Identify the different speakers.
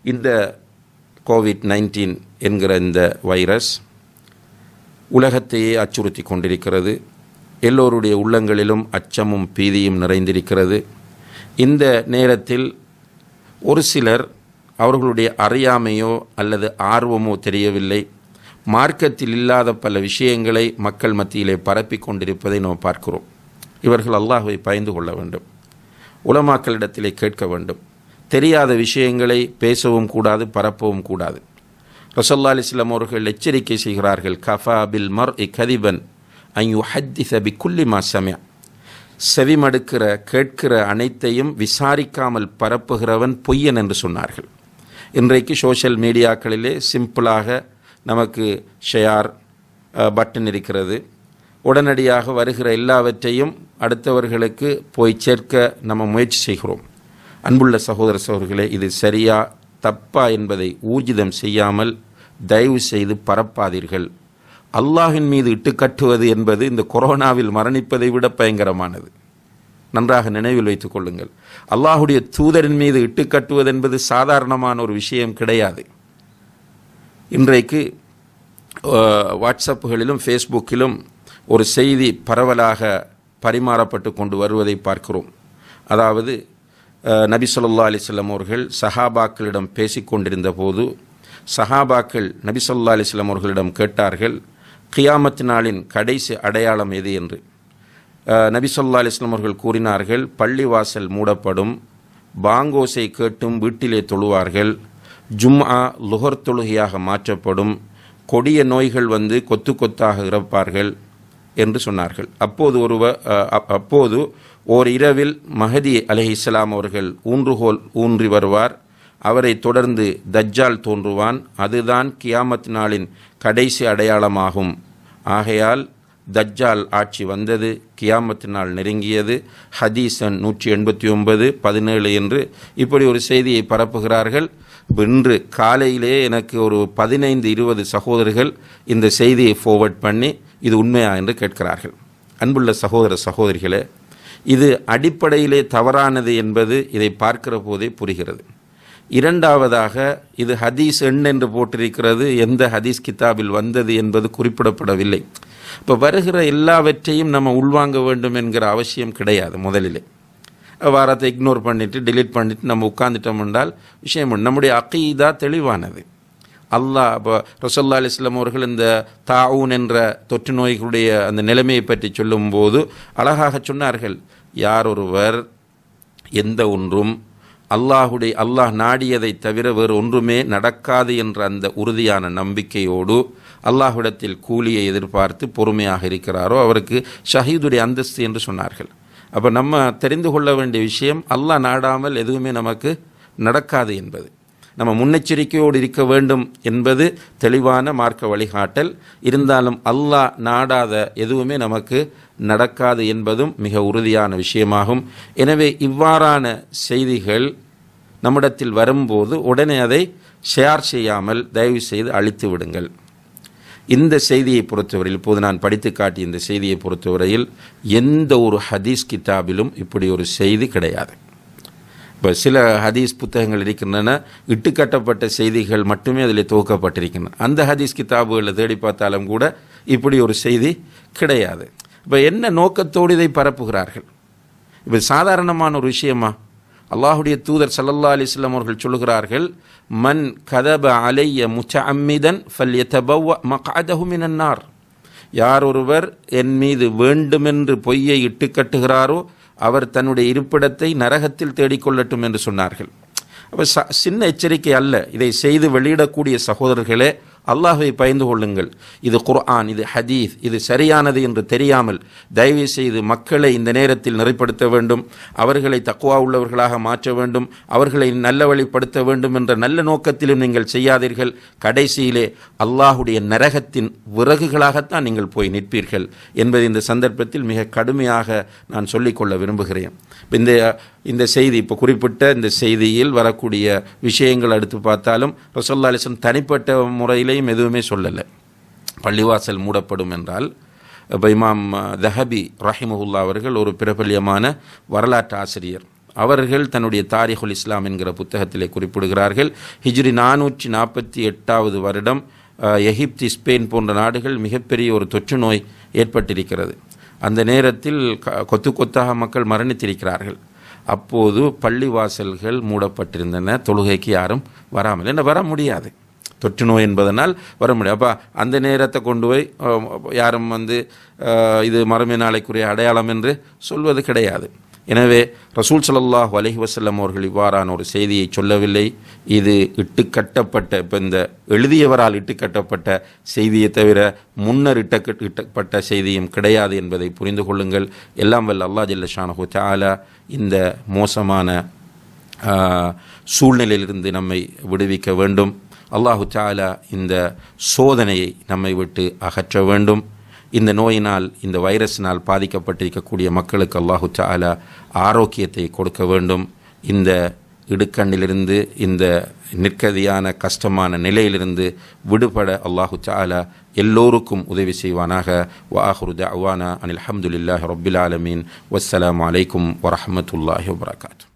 Speaker 1: இந்த கோவிட்-19 என்கிற இந்த வைரஸ் உலகத்தையே அச்சுறுத்தி கொண்டிருக்கிறது. எல்லோருடைய உள்ளங்களிலும் அச்சமும் பீதியும் நிறைந்திருக்கிறது. இந்த நேரத்தில் ஒரு சிலர் அவர்களுடைய அறியாமையோ அல்லது ஆர்வமோ தெரியவில்லை, மார்க்கத்தில் இல்லாத பல விஷயங்களை மக்கள் மத்தியிலே பரப்பி கொண்டிருப்பதை நாம் பார்க்கிறோம். இவர்கள் அல்லாஹ்வை பயந்து கொள்ள வேண்டும், உலமாக்களிடத்திலே கேட்க வேண்டும். தெரியாத விஷயங்களை பேசவும் கூடாது, பரப்பவும் கூடாது. ரசூலுல்லாஹி அலைஹி வஸல்லம் அவர்கள் எச்சரிக்கை செய்கிறார்கள், கஃபா பில் மர்இ கதிபன் அன் யுஹத்திஸ பிகுல்லி மா சமிஅ. செவிமடுக்கிற கேட்கிற அனைத்தையும் விசாரிக்காமல் பரப்புகிறவன் பொய்யன் என்று சொன்னார்கள். இன்றைக்கு சோஷியல் மீடியாக்களிலே சிம்பிளாக நமக்கு ஷேர் பட்டன் இருக்கிறது. உடனடியாக வருகிற எல்லாவற்றையும் அடுத்தவர்களுக்கு போய் சேர்க்க நம்ம முயற்சி செய்கிறோம். அன்புள்ள சகோதர சகோதரிகளே, இது சரியா தப்பா என்பதை ஊர்ஜிதம் செய்யாமல் தயவு செய்து பரப்பாதீர்கள். அல்லாஹின் மீது இட்டுக்கட்டுவது என்பது இந்த கொரோனாவில் மரணிப்பதை விட பயங்கரமானது. நன்றாக நினைவில் வைத்துக் கொள்ளுங்கள். அல்லாஹுடைய தூதரின் மீது இட்டுக்கட்டுவது என்பது சாதாரணமான ஒரு விஷயம் கிடையாது. இன்றைக்கு வாட்ஸ்அப்புகளிலும் ஃபேஸ்புக்கிலும் ஒரு செய்தி பரவலாக பரிமாறப்பட்டு கொண்டு வருவதை பார்க்கிறோம். அதாவது நபி ஸல்லல்லாஹு அலைஹி வஸல்லம் அவர்கள் சஹாபாக்களிடம் பேசிக்கொண்டிருந்த போது சஹாபாக்கள் நபி ஸல்லல்லாஹு அலைஹி வஸல்லம் அவர்களிடம் கேட்டார்கள், கியாமத் நாளின் கடைசி அடையாளம் எது என்று. நபி ஸல்லல்லாஹு அலைஹி வஸல்லம் அவர்கள் கூறினார்கள், பள்ளிவாசல் மூடப்படும், பாங்கோசை கேட்டும் வீட்டிலே தொழுவார்கள், ஜும்ஆ லுஹர் தொழுகையாக மாற்றப்படும், கொடிய நோய்கள் வந்து கொத்து கொத்தாக இறப்பார்கள் என்று சொன்னார்கள். அப்போது ஓர் இரவில் மஹதி அலைஹிஸ்ஸலாம் அவர்கள் ஊன்றுகோல் ஊன்றி வருவார். அவரை தொடர்ந்து தஜ்ஜால் தோன்றுவான். அதுதான் கியாமத் நாளின் கடைசி அடையாளமாகும். ஆகையால் தஜ்ஜால் ஆட்சி வந்தது, கியாமத் நாள் நெருங்கியது. ஹதீஸன் 189:17 என்று இப்படி ஒரு செய்தியை பரப்புகிறார்கள். இன்று காலையிலே எனக்கு ஒரு 15-20 சகோதரர்கள் இந்த செய்தியை ஃபார்வர்ட் பண்ணி இது உண்மையா என்று கேட்கிறார்கள். அன்புள்ள சகோதர சகோதரிகளே, இது அடிப்படையிலே தவறானது என்பது இதை பார்க்கிற போதே புரிகிறது. இரண்டாவதாக, இது ஹதீஸ் என்று போட்டிருக்கிறது, எந்த ஹதீஸ் கிதாபில் வந்தது என்பது குறிப்பிடப்படவில்லை. இப்போ வருகிற எல்லாவற்றையும் நம்ம உள்வாங்க வேண்டும் என்கிற அவசியம் கிடையாது. முதலிலே வாரத்தை இக்னோர் பண்ணிவிட்டு டிலீட் பண்ணிவிட்டு நம்ம உட்கார்ந்துட்டோம் என்றால் விஷயம் நம்முடைய அகீதா தெளிவானது. அல்லாஹ் இப்போ ரசூலுல்லாஹி அலைஹி வஸல்லம் அவர்கள் இந்த தாவூன் என்ற தொற்று நோய்களுடைய அந்த நிலைமையை பற்றி சொல்லும்போது அழகாக சொன்னார்கள், யார் ஒருவர் எந்த ஒன்றும் அல்லாஹ் நாடியதை தவிர வேறு ஒன்றுமே நடக்காது என்ற அந்த உறுதியான நம்பிக்கையோடு அல்லாஹ்விடத்தில் கூலியை எதிர்பார்த்து பொறுமையாக இருக்கிறாரோ அவருக்கு ஷஹீதுடைய அந்தஸ்து என்று சொன்னார்கள். அப்போ நம்ம தெரிந்து கொள்ள வேண்டிய விஷயம், அல்லாஹ் நாடாமல் எதுவுமே நமக்கு நடக்காது என்பது. நம்ம முன்னெச்சரிக்கையோடு இருக்க வேண்டும் என்பது தெளிவான மார்க்க வழிகாட்டல். இருந்தாலும் அல்லாஹ் நாடாத எதுவுமே நமக்கு நடக்காது என்பதும் மிக உறுதியான விஷயமாகும். எனவே இவ்வாறான செய்திகள் நம்மிடத்தில் வரும்போது உடனே அதை ஷேர் செய்யாமல் தயவு செய்து அழித்து விடுங்கள். இந்த செய்தியை பொறுத்தவரையில், இப்போது நான் படித்து காட்டிய இந்த செய்தியை பொறுத்தவரையில் எந்த ஒரு ஹதீஸ் கிதாபிலும் இப்படி ஒரு செய்தி கிடையாது. இப்போ சில ஹதீஸ் புத்தகங்கள் இருக்கின்றன, இட்டுக்கட்டப்பட்ட செய்திகள் மட்டுமே அதில் துவக்கப்பட்டிருக்கின்றன. அந்த ஹதீஸ் கிதாபுகளில் தேடி பார்த்தாலும் கூட இப்படி ஒரு செய்தி கிடையாது. இப்போ என்ன நோக்கத்தோடு இதை பரப்புகிறார்கள்? இப்போ சாதாரணமான ஒரு விஷயமா? அல்லாஹுடைய தூதர் ஸல்லல்லாஹு அலைஹி வஸல்லம் அவர்கள் சொல்லுகிறார்கள், மன் கதப அலைய முத்தஅம்மிதன் ஃபல்யதபவ்வ மக்அதஹு மினன் நார். யார் ஒருவர் என் மீது வேண்டுமென்று பொய்யை இட்டுக்கட்டுகிறாரோ அவர் தன்னுடைய இருப்பிடத்தை நரகத்தில் தேடிக்கொள்ளட்டும் என்று சொன்னார்கள். அப்போ சின்ன எச்சரிக்கை அல்ல. இதை செய்து வெளியிடக்கூடிய சகோதரர்களே, அல்லாஹ்வை பயந்து கொள்ளுங்கள். இது குர்ஆன், இது ஹதீஸ், இது சரியானது என்று தெரியாமல் தயவு செய்து மக்களை இந்த நேரத்தில் நெறிப்படுத்த வேண்டும், அவர்களை தக்வா உள்ளவர்களாக மாற்ற வேண்டும், அவர்களை நல்ல வழிப்படுத்த வேண்டும் என்ற நல்ல நோக்கத்திலும் நீங்கள் செய்யாதீர்கள். கடைசியிலே அல்லாஹுடைய நரகத்தின் விறகுகளாகத்தான் நீங்கள் போய் நிற்பீர்கள் என்பது இந்த சந்தர்ப்பத்தில் மிக கடுமையாக நான் சொல்லிக்கொள்ள விரும்புகிறேன். இந்த செய்தி, இப்போ குறிப்பிட்ட இந்த செய்தியில் வரக்கூடிய விஷயங்கள் எடுத்து பார்த்தாலும் ரசூலுல்லாஹி அலைஹி வஸல்லம் தனிப்பட்ட முறையிலையும் எதுவுமே சொல்லலை. பள்ளிவாசல் மூடப்படும் என்றால், இப்போ இமாம் தஹபி ரஹிமஹுல்லா அவர்கள் ஒரு பிரபல்யமான வரலாற்று ஆசிரியர், அவர்கள் தன்னுடைய தாரிகுல் இஸ்லாம் என்கிற புத்தகத்திலே குறிப்பிடுகிறார்கள், ஹிஜ்ரி 448 வருடம் எகிப்து, ஸ்பெயின் போன்ற நாடுகள் மிகப்பெரிய ஒரு தொற்று நோய் ஏற்பட்டிருக்கிறது. அந்த நேரத்தில் கொத்து கொத்தாக மக்கள் மரணித்திருக்கிறார்கள். அப்போது பள்ளிவாசல்கள் மூடப்பட்டிருந்தன, தொழுகைக்கு யாரும் வராமல், என்ன வர முடியாது, தொற்று நோய் என்பதனால் வர முடியாது. அப்போ அந்த நேரத்தை கொண்டு போய் யாரும் இது மறுமை நாளைக்குரிய அடையாளம் என்று சொல்வது கிடையாது. எனவே ரசூல் ஸல்லல்லாஹு அலைஹி வஸல்லம் அவர்கள் இவ்வாறான ஒரு செய்தியை சொல்லவில்லை. இது இட்டுக்கட்டப்பட்ட, இப்போ இந்த எழுதியவரால் இட்டுக்கட்டப்பட்ட செய்தியை தவிர முன்னர் இட்டப்பட்ட செய்தியும் கிடையாது என்பதை புரிந்து கொள்ளுங்கள். எல்லாம் வல்ல அல்லாஹ் ஜல்ல ஷானஹு தஆலா இந்த மோசமான சூழ்நிலையிலிருந்து நம்மை விடுவிக்க வேண்டும். அல்லாஹு தஆலா இந்த சோதனையை நம்மை விட்டு அகற்ற வேண்டும். இந்த நோயினால், இந்த வைரஸினால் பாதிக்கப்பட்டிருக்கக்கூடிய மக்களுக்கு அல்லாஹு தஆலா ஆரோக்கியத்தை கொடுக்க வேண்டும். இந்த இடுக்கண்ணிலிருந்து, இந்த நிற்கதியான கஷ்டமான நிலையிலிருந்து விடுபட அல்லாஹு தஆலா எல்லோருக்கும் உதவி செய்வானாக. வ ஆஹிரு தஅவானா அனில் ஹம்துலில்லாஹி ரப்பில் ஆலமீன். வஸ்ஸலாமு அலைக்கும் வரஹ்மத்துல்லாஹி வபரகாத்துஹு.